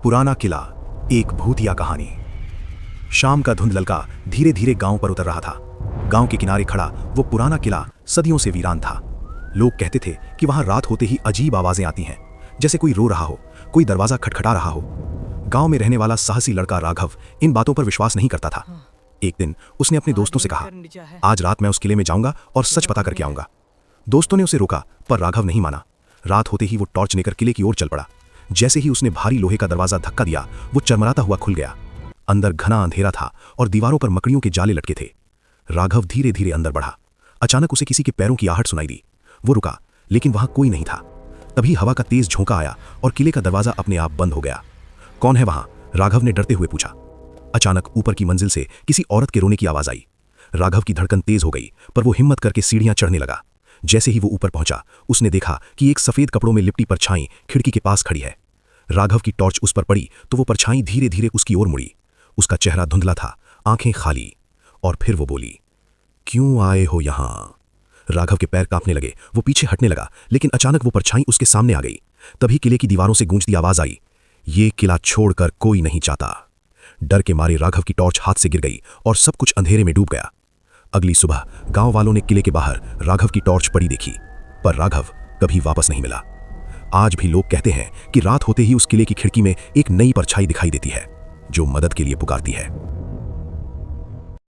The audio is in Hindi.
पुराना किला, एक भूतिया कहानी। शाम का धुंध ललका धीरे धीरे गांव पर उतर रहा था। गांव के किनारे खड़ा वो पुराना किला सदियों से वीरान था। लोग कहते थे कि वहां रात होते ही अजीब आवाजें आती हैं, जैसे कोई रो रहा हो, कोई दरवाजा खटखटा रहा हो। गांव में रहने वाला साहसी लड़का राघव इन बातों पर विश्वास नहीं करता था। एक दिन उसने अपने दोस्तों से कहा, आज रात मैं उस किले में जाऊंगा और सच पता करके आऊंगा। दोस्तों ने उसे रोका, पर राघव नहीं माना। रात होते ही वो टॉर्च लेकर किले की ओर चल पड़ा। जैसे ही उसने भारी लोहे का दरवाजा धक्का दिया, वो चरमराता हुआ खुल गया। अंदर घना अंधेरा था और दीवारों पर मकड़ियों के जाले लटके थे। राघव धीरे धीरे अंदर बढ़ा। अचानक उसे किसी के पैरों की आहट सुनाई दी। वो रुका, लेकिन वहां कोई नहीं था। तभी हवा का तेज झोंका आया और किले का दरवाजा अपने आप बंद हो गया। कौन है वहां? राघव ने डरते हुए पूछा। अचानक ऊपर की मंजिल से किसी औरत के रोने की आवाज आई। राघव की धड़कन तेज हो गई, पर वो हिम्मत करके सीढ़ियां चढ़ने लगा। जैसे ही वो ऊपर पहुंचा, उसने देखा कि एक सफेद कपड़ों में लिपटी परछाई खिड़की के पास खड़ी है। राघव की टॉर्च उस पर पड़ी तो वो परछाई धीरे धीरे उसकी ओर मुड़ी। उसका चेहरा धुंधला था, आंखें खाली। और फिर वो बोली, क्यों आए हो यहां? राघव के पैर कांपने लगे। वो पीछे हटने लगा, लेकिन अचानक वो परछाई उसके सामने आ गई। तभी किले की दीवारों से गूंजती आवाज आई, ये किला छोड़कर कोई नहीं जाता। डर के मारे राघव की टॉर्च हाथ से गिर गई और सब कुछ अंधेरे में डूब गया। अगली सुबह गांव वालों ने किले के बाहर राघव की टॉर्च पड़ी देखी, पर राघव कभी वापस नहीं मिला। आज भी लोग कहते हैं कि रात होते ही उस किले की खिड़की में एक नई परछाई दिखाई देती है, जो मदद के लिए पुकारती है।